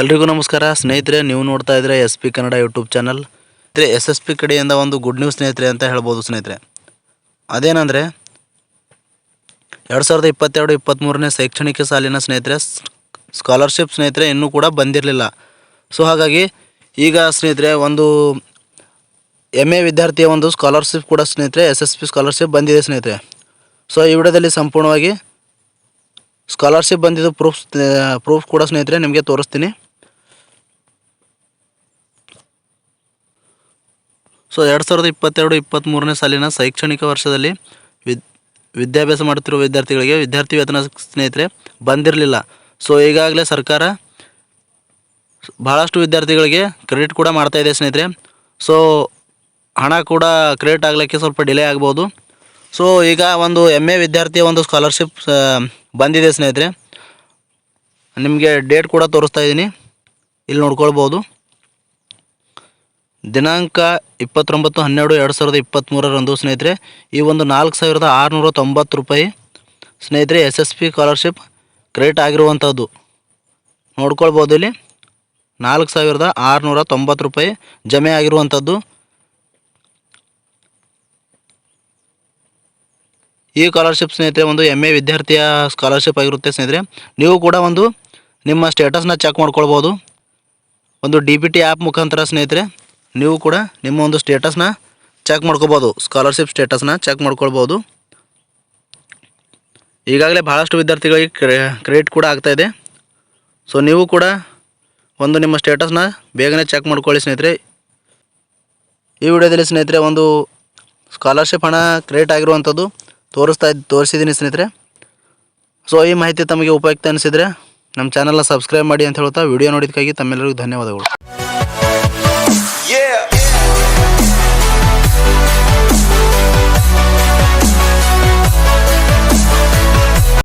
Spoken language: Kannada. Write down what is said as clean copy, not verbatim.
ಎಲ್ರಿಗೂ ನಮಸ್ಕಾರ ಸ್ನೇಹಿತರೆ, ನೀವು ನೋಡ್ತಾ ಇದ್ರೆ S P Kannada YouTube channel. SSP ಕಡೆಯಿಂದ ಒಂದು ಗುಡ್ ನ್ಯೂಸ್ ಸ್ನೇಹಿತರೆ ಅಂತ ಹೇಳ್ಬೋದು ಸ್ನೇಹಿತರೆ. ಅದೇನೆಂದರೆ 2022-23ನೇ ಶೈಕ್ಷಣಿಕ ಸಾಲಿನ ಸ್ನೇಹಿತರೆ ಸ್ಕಾಲರ್ಶಿಪ್ ಸ್ನೇಹಿತರೆ ಇನ್ನೂ ಕೂಡ ಬಂದಿರಲಿಲ್ಲ. ಸೊ ಹಾಗಾಗಿ ಈಗ ಸ್ನೇಹಿತರೆ ಒಂದು MA ವಿದ್ಯಾರ್ಥಿಯ ಒಂದು ಸ್ಕಾಲರ್ಶಿಪ್ ಕೂಡ ಸ್ನೇಹಿತರೆ SSP ಸ್ಕಾಲರ್ಶಿಪ್ ಬಂದಿದೆ ಸ್ನೇಹಿತರೆ. ಸೊ ಈ ವಿಡಿಯೋದಲ್ಲಿ ಸಂಪೂರ್ಣವಾಗಿ ಸ್ಕಾಲರ್ಶಿಪ್ ಬಂದಿದ್ದು ಪ್ರೂಫ್ ಕೂಡ ಸ್ನೇಹಿತರೆ ನಿಮಗೆ ತೋರಿಸ್ತೀನಿ. ಸೊ 2022-23ನೇ ಸಾಲಿನ ಶೈಕ್ಷಣಿಕ ವರ್ಷದಲ್ಲಿ ವಿದ್ಯಾಭ್ಯಾಸ ಮಾಡುತ್ತಿರುವ ವಿದ್ಯಾರ್ಥಿಗಳಿಗೆ ವಿದ್ಯಾರ್ಥಿ ವೇತನ ಸ್ನೇಹಿತರೆ ಬಂದಿರಲಿಲ್ಲ. ಸೊ ಈಗಾಗಲೇ ಸರ್ಕಾರ ಬಹಳಷ್ಟು ವಿದ್ಯಾರ್ಥಿಗಳಿಗೆ ಕ್ರೆಡಿಟ್ ಕೂಡ ಮಾಡ್ತಾ ಇದೆ ಸ್ನೇಹಿತರೆ. ಸೊ ಹಣ ಕೂಡ ಕ್ರೆಡಿಟ್ ಆಗಲಿಕ್ಕೆ ಸ್ವಲ್ಪ ಡಿಲೇ ಆಗ್ಬೋದು. ಸೊ ಈಗ ಒಂದು MA ವಿದ್ಯಾರ್ಥಿಯ ಒಂದು ಸ್ಕಾಲರ್ಶಿಪ್ ಬಂದಿದೆ ಸ್ನೇಹಿತರೆ. ನಿಮಗೆ ಡೇಟ್ ಕೂಡ ತೋರಿಸ್ತಾ ಇದ್ದೀನಿ, ಇಲ್ಲಿ ನೋಡ್ಕೊಳ್ಬೋದು. ದಿನಾಂಕ 29/12/2023ರಂದು ಸ್ನೇಹಿತರೆ ಈ ಒಂದು 4,690 ರೂಪಾಯಿ ಸ್ನೇಹಿತರೆ SSP ಸ್ಕಾಲರ್ಶಿಪ್ ಕ್ರೆಡಿಟ್ ಆಗಿರುವಂಥದ್ದು ನೋಡ್ಕೊಳ್ಬೋದು. ಇಲ್ಲಿ 4,690 ರೂಪಾಯಿ ಜಮೆ ಆಗಿರುವಂಥದ್ದು. ಈ ಸ್ಕಾಲರ್ಶಿಪ್ ಸ್ನೇಹಿತರೆ ಒಂದು MA ವಿದ್ಯಾರ್ಥಿಯ ಸ್ಕಾಲರ್ಶಿಪ್ ಆಗಿರುತ್ತೆ ಸ್ನೇಹಿತರೆ. ನೀವು ಕೂಡ ಒಂದು ನಿಮ್ಮ ಸ್ಟೇಟಸ್ನ ಚೆಕ್ ಮಾಡ್ಕೊಳ್ಬೋದು. ಒಂದು DBT ಆ್ಯಪ್ ಮುಖಾಂತರ ಸ್ನೇಹಿತರೆ ನೀವು ಕೂಡ ನಿಮ್ಮ ಒಂದು ಸ್ಟೇಟಸ್ನ ಚೆಕ್ ಮಾಡ್ಕೋಬೋದು, ಸ್ಕಾಲರ್ಶಿಪ್ ಸ್ಟೇಟಸ್ನ ಚೆಕ್ ಮಾಡ್ಕೊಳ್ಬೋದು. ಈಗಾಗಲೇ ಭಾಳಷ್ಟು ವಿದ್ಯಾರ್ಥಿಗಳಿಗೆ ಕ್ರೆಡಿಟ್ ಕೂಡ ಆಗ್ತಾಯಿದೆ. ಸೊ ನೀವು ಕೂಡ ಒಂದು ನಿಮ್ಮ ಸ್ಟೇಟಸ್ನ ಬೇಗನೆ ಚೆಕ್ ಮಾಡ್ಕೊಳ್ಳಿ ಸ್ನೇಹಿತರೆ. ಈ ವಿಡಿಯೋದಲ್ಲಿ ಸ್ನೇಹಿತರೆ ಒಂದು ಸ್ಕಾಲರ್ಶಿಪ್ ಹಣ ಕ್ರೆಡಿಟ್ ಆಗಿರುವಂಥದ್ದು ತೋರಿಸಿದ್ದೀನಿ ಸ್ನೇಹಿತರೆ. ಸೊ ಈ ಮಾಹಿತಿ ತಮಗೆ ಉಪಯುಕ್ತ ಅನಿಸಿದರೆ ನಮ್ಮ ಚಾನಲ್ನ ಸಬ್ಸ್ಕ್ರೈಬ್ ಮಾಡಿ ಅಂತ ಹೇಳ್ತಾ ವಿಡಿಯೋ ನೋಡಿದ್ದಕ್ಕಾಗಿ ತಮ್ಮೆಲ್ಲರಿಗೂ ಧನ್ಯವಾದಗಳು.